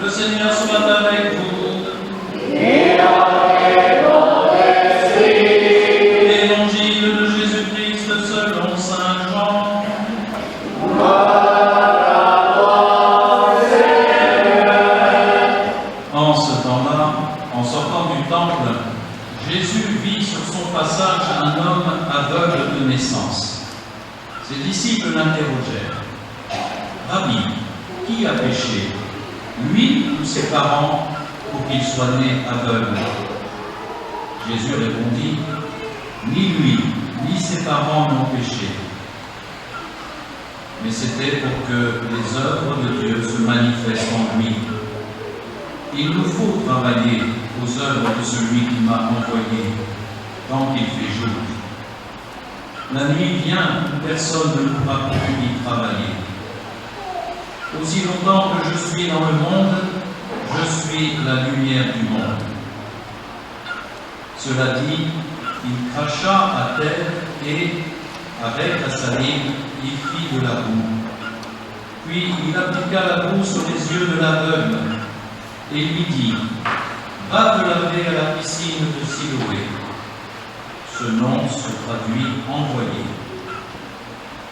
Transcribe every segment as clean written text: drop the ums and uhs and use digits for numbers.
Le Seigneur soit avec vous. Et avec ton esprit. Évangile de Jésus-Christ selon saint Jean. Gloire à toi, Seigneur. En ce temps-là, en sortant du temple, Jésus vit sur son passage un homme aveugle de naissance. Ses disciples l'interrogèrent. Rabbi, qui a péché, lui ou ses parents, pour qu'il soit né aveugle? Jésus répondit, ni lui, ni ses parents n'ont péché. Mais c'était pour que les œuvres de Dieu se manifestent en lui. Il nous faut travailler aux œuvres de celui qui m'a envoyé, tant qu'il fait jour. La nuit vient où personne ne pourra plus y travailler. Aussi longtemps que je suis dans le monde, je suis la lumière du monde. Cela dit, il cracha à terre et, avec la salive, il fit de la boue. Puis il appliqua la boue sur les yeux de l'aveugle et lui dit, va te laver à la piscine de Siloé. Ce nom se traduit envoyé.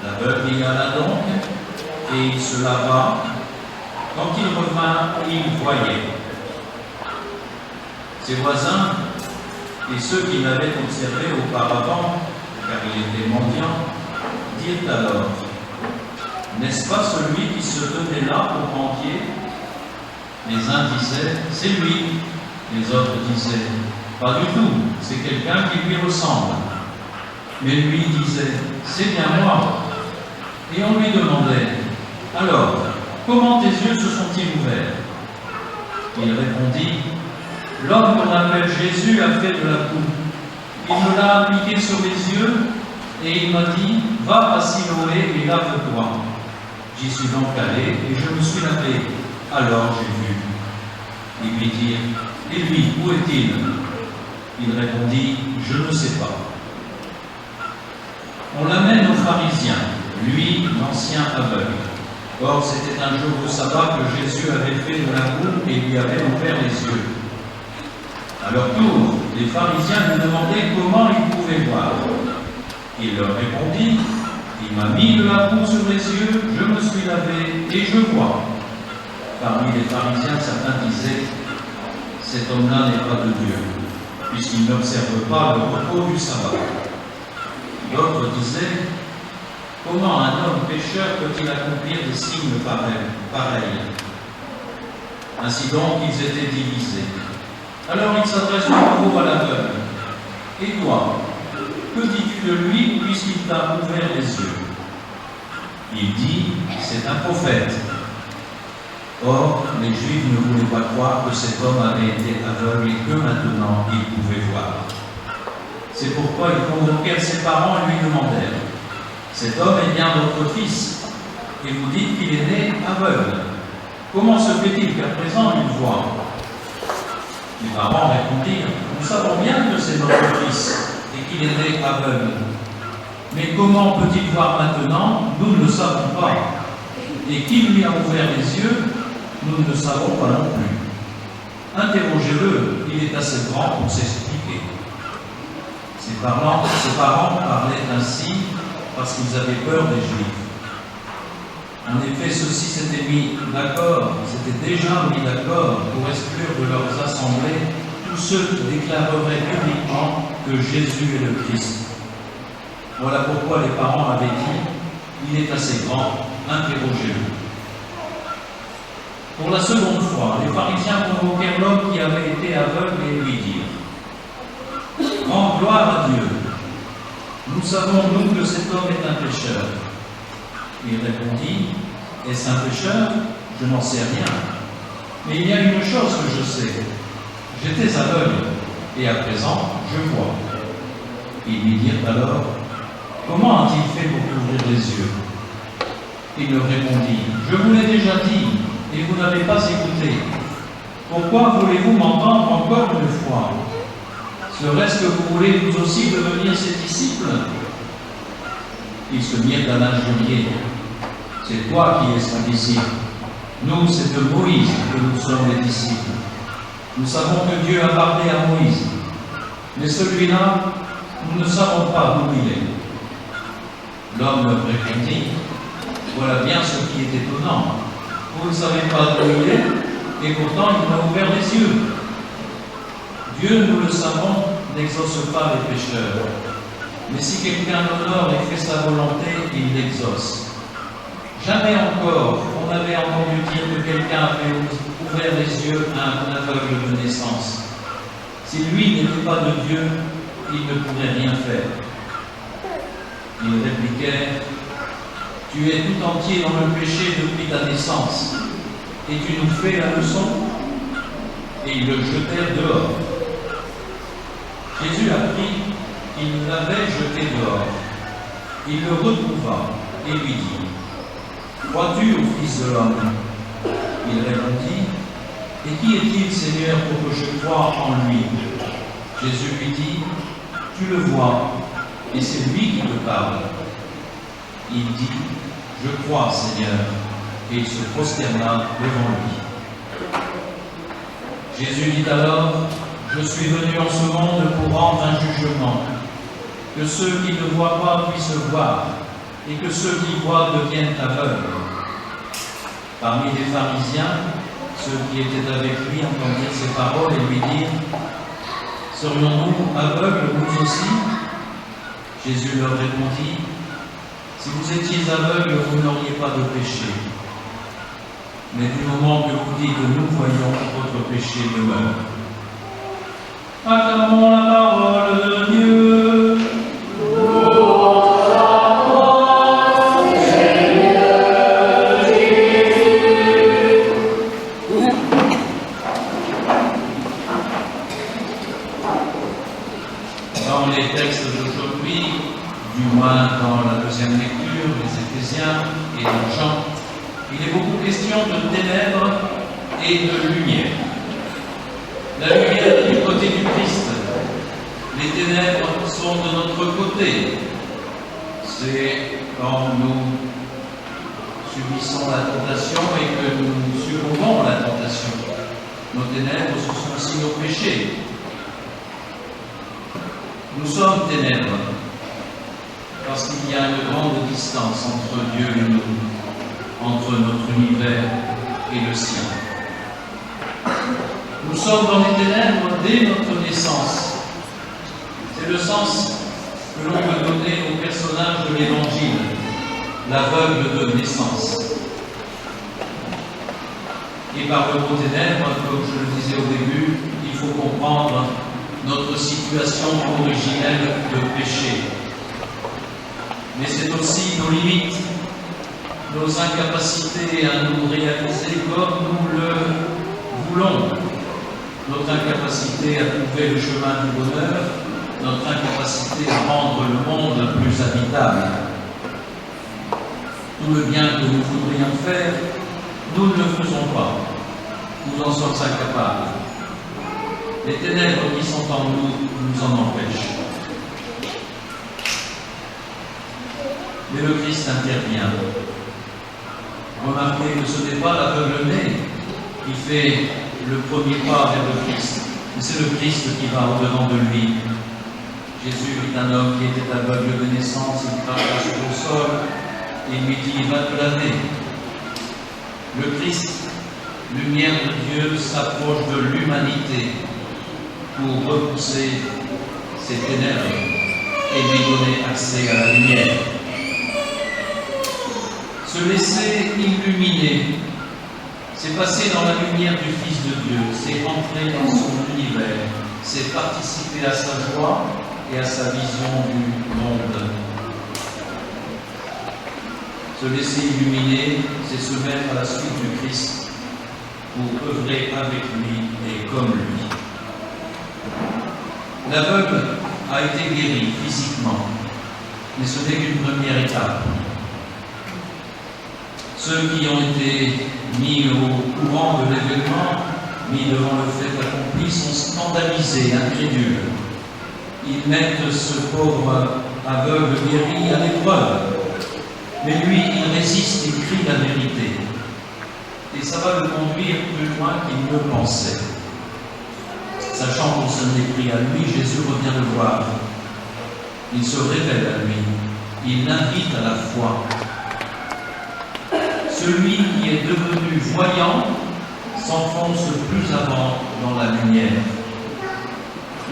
L'aveugle y alla donc, et il se lava. Quand il revint, il voyait. Ses voisins et ceux qui l'avaient observé auparavant, car il était mendiant, dirent alors, n'est-ce pas celui qui se tenait là au banquier? Les uns disaient, c'est lui. Les autres disaient, pas du tout, c'est quelqu'un qui lui ressemble. Mais lui disait, c'est bien moi. Et on lui demandait, alors, comment tes yeux se sont-ils ouverts? Il répondit, l'homme qu'on appelle Jésus a fait de la boue. Il me l'a appliqué sur les yeux et il m'a dit, va à Siloé et lave-toi. J'y suis donc allé et je me suis lavé. Alors j'ai vu. Ils lui dirent, et lui, où est-il? Il répondit, je ne sais pas. On l'amène aux pharisiens, lui, l'ancien aveugle. Or, c'était un jour de sabbat que Jésus avait fait de la boue et lui avait ouvert les yeux. À leur tour, les pharisiens lui demandaient comment il pouvait voir. Il leur répondit, il m'a mis de la boue sur les yeux, je me suis lavé et je vois. Parmi les pharisiens, certains disaient, cet homme-là n'est pas de Dieu, puisqu'il n'observe pas le repos du sabbat. D'autres disaient, comment un homme pécheur peut-il accomplir des signes pareils? Ainsi donc, ils étaient divisés. Alors il s'adresse de nouveau à l'aveugle. Et toi, que dis-tu de lui puisqu'il t'a ouvert les yeux? Il dit, c'est un prophète. Or, les Juifs ne voulaient pas croire que cet homme avait été aveugle et que maintenant il pouvait voir. C'est pourquoi ils convoquèrent ses parents et lui demandèrent, cet homme est bien votre fils, et vous dites qu'il est né aveugle. Comment se fait-il qu'à présent il voit? Les parents répondirent, nous savons bien que c'est notre fils et qu'il est né aveugle. Mais comment peut-il voir maintenant? Nous ne le savons pas. Et qui lui a ouvert les yeux? Nous ne le savons pas non plus. Interrogez-le, il est assez grand pour s'expliquer. Ses parents parlaient ainsi parce qu'ils avaient peur des Juifs. En effet, ceux-ci s'étaient déjà mis d'accord pour exclure de leurs assemblées tous ceux qui déclareraient publiquement que Jésus est le Christ. Voilà pourquoi les parents avaient dit, il est assez grand, interrogez-le. Pour la seconde fois, les pharisiens convoquèrent l'homme qui avait été aveugle et lui dirent, rends gloire à Dieu. Nous savons, nous, que cet homme est un pécheur. Il répondit, est-ce un pécheur? Je n'en sais rien. Mais il y a une chose que je sais. J'étais aveugle, et à présent, je vois. Ils lui dirent alors, comment a-t-il fait pour t'ouvrir les yeux? Il leur répondit, je vous l'ai déjà dit, et vous n'avez pas écouté. Pourquoi voulez-vous m'entendre encore une fois? Serait-ce que vous voulez vous aussi devenir ses disciples? Ils se mirent à l'injurier. C'est toi qui es son disciple. Nous, c'est de Moïse que nous sommes les disciples. Nous savons que Dieu a parlé à Moïse. Mais celui-là, nous ne savons pas d'où il est. L'homme répondit, voilà bien ce qui est étonnant. Vous ne savez pas d'où il est, et pourtant il m'a ouvert les yeux. Dieu, nous le savons, n'exauce pas les pécheurs. Mais si quelqu'un l'honore et fait sa volonté, il l'exauce. Jamais encore on avait entendu dire que quelqu'un avait ouvert les yeux à un aveugle de naissance. Si lui n'était pas de Dieu, il ne pourrait rien faire. Ils répliquèrent, tu es tout entier dans le péché depuis ta naissance, et tu nous fais la leçon? Et ils le jetèrent dehors. Jésus apprit qu'il l'avait jeté dehors. Il le retrouva et lui dit, crois-tu au Fils de l'homme? Il répondit, et qui est-il, Seigneur, pour que je croie en lui? Jésus lui dit, tu le vois, et c'est lui qui te parle. Il dit, je crois, Seigneur, et il se prosterna devant lui. Jésus dit alors, je suis venu en ce monde pour rendre un jugement, que ceux qui ne voient pas puissent voir, et que ceux qui voient deviennent aveugles. Parmi les pharisiens, ceux qui étaient avec lui entendirent ces paroles et lui dirent, serions-nous aveugles nous aussi? Jésus leur répondit, si vous étiez aveugles, vous n'auriez pas de péché. Mais du moment que vous dites nous voyons, votre péché demeure. Acclamons la parole de Dieu. Dans les textes d'aujourd'hui, du moins dans la deuxième lecture, les Éphésiens et dans Jean, il est beaucoup question de ténèbres et de lumière. La lumière est du côté du Christ. Les ténèbres sont de notre côté. C'est quand nous subissons la tentation et que nous succombons à la tentation. Nos ténèbres, ce sont aussi nos péchés. Nous sommes ténèbres parce qu'il y a une grande distance entre Dieu et nous, entre notre univers et le sien. Nous sommes dans les ténèbres dès notre naissance. C'est le sens que l'on peut donner au personnage de l'Évangile, l'aveugle de naissance. Et par le mot ténèbres, comme je le disais au début, il faut comprendre notre situation originelle de péché. Mais c'est aussi nos limites, nos incapacités à nous réaliser comme nous le voulons, notre incapacité à trouver le chemin du bonheur, notre incapacité à rendre le monde plus habitable. Tout le bien que nous voudrions faire, nous ne le faisons pas. Nous en sommes incapables. Les ténèbres qui sont en nous nous en empêchent. Mais le Christ intervient. Remarquez que ce n'est pas l'aveugle-né qui fait le premier pas vers le Christ, mais c'est le Christ qui va au-devant de lui. Jésus est un homme qui était aveugle de naissance, il cracha sur le sol et lui dit, va te laver. Le Christ, lumière de Dieu, s'approche de l'humanité pour repousser ses ténèbres et lui donner accès à la lumière. Se laisser illuminer, c'est passer dans la lumière du Fils de Dieu, c'est entrer dans son univers, c'est participer à sa joie et à sa vision du monde. Se laisser illuminer, c'est se mettre à la suite du Christ pour œuvrer avec lui et comme lui. L'aveugle a été guéri physiquement, mais ce n'est qu'une première étape. Ceux qui ont été mis au courant de l'événement, mis devant le fait accompli, sont scandalisés, incrédules. Ils mettent ce pauvre aveugle guéri à l'épreuve. Mais lui, il résiste, il crie la vérité. et ça va le conduire plus loin qu'il ne pensait. Sachant qu'on se mépris à lui, Jésus revient le voir. Il se révèle à lui. Il l'invite à la foi. Celui qui est devenu voyant s'enfonce plus avant dans la lumière.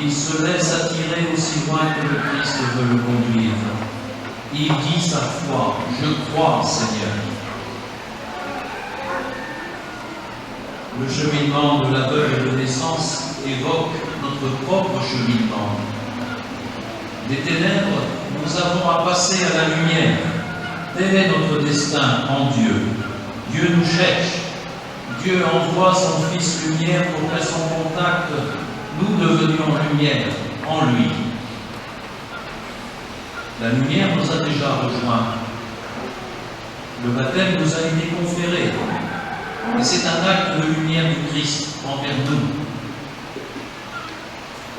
Il se laisse attirer aussi loin que le Christ veut le conduire. Il dit sa foi, « Je crois, Seigneur ». Le cheminement de l'aveugle de naissance évoque notre propre cheminement. Des ténèbres, nous avons à passer à la lumière. Tel est notre destin en Dieu. Dieu nous cherche. Dieu envoie son Fils lumière pour qu'à son contact, nous devenions lumière en lui. La lumière nous a déjà rejoints. Le baptême nous a été conféré. Et c'est un acte de lumière du Christ envers nous.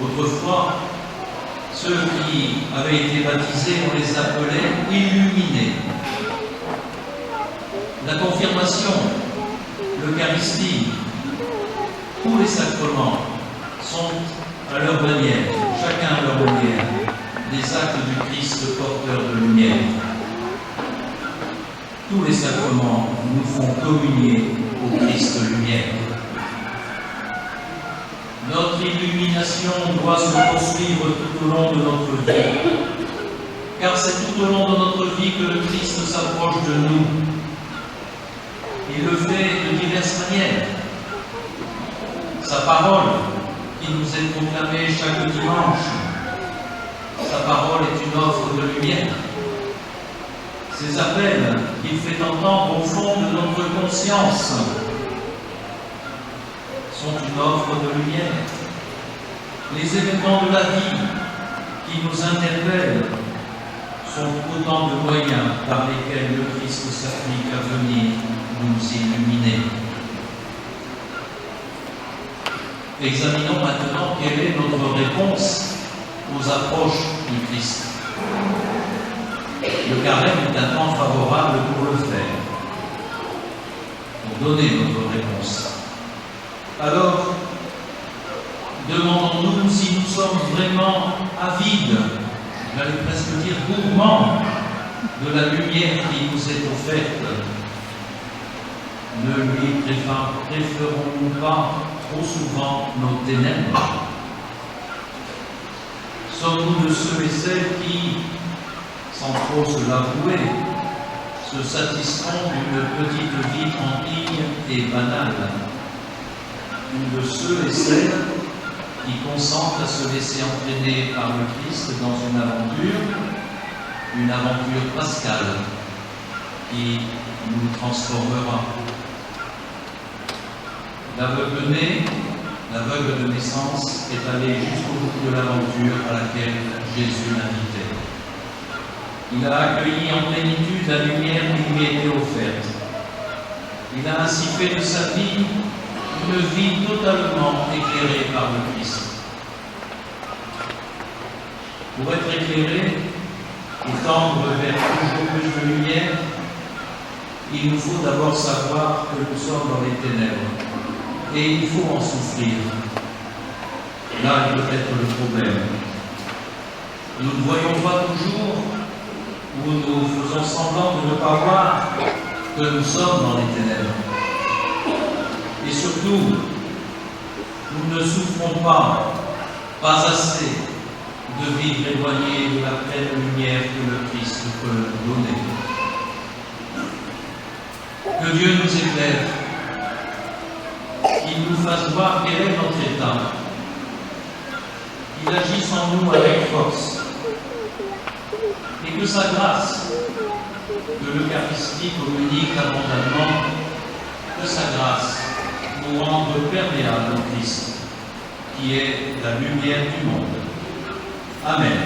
Autrefois, ceux qui avaient été baptisés, on les appelait illuminés. La confirmation, l'Eucharistie, tous les sacrements sont à leur manière, chacun à leur manière, des actes du Christ porteur de lumière. Tous les sacrements nous font communier au Christ lumière. Notre illumination doit se poursuivre tout au long de notre vie, car c'est tout au long de notre vie que le Christ s'approche de nous. Il le fait de diverses manières. Sa parole, qui nous est proclamée chaque dimanche, sa parole est une offre de lumière. Ses appels qu'il fait entendre au fond de notre conscience sont une offre de lumière. Les événements de la vie qui nous interpellent sont autant de moyens par lesquels le Christ s'applique à venir nous illuminer. Examinons maintenant quelle est notre réponse aux approches du Christ. Le carême est un temps favorable pour le faire, pour donner notre réponse. Alors, demandons-nous si nous sommes vraiment avides, j'allais presque dire gourmands, de la lumière qui nous est offerte. Ne lui préférons-nous pas trop souvent nos ténèbres? Sommes-nous de ceux et celles qui, sans trop se l'avouer, se satisfont d'une petite vie tranquille et banale? Ou de ceux et celles qui consentent à se laisser entraîner par le Christ dans une aventure pascale qui nous transformera? L'aveugle né, l'aveugle de naissance, est allé jusqu'au bout de l'aventure à laquelle Jésus l'invitait. Il a accueilli en plénitude la lumière qui lui était offerte. Il a ainsi fait de sa vie une vie totalement éclairée par le Christ. Pour être éclairé et tendre vers toujours plus de lumière, il nous faut d'abord savoir que nous sommes dans les ténèbres. Et il faut en souffrir. Là est peut-être le problème. Nous ne voyons pas toujours, ou nous faisons semblant de ne pas voir que nous sommes dans les ténèbres. Et surtout, nous ne souffrons pas assez, de vivre éloignés de la pleine lumière que le Christ peut nous donner. Que Dieu nous éclaire, qu'il nous fasse voir quel est notre état, qu'il agisse en nous avec force, et que sa grâce, que l'Eucharistie communique abondamment, que sa grâce nous rende perméables au Christ, qui est la lumière du monde. Amen.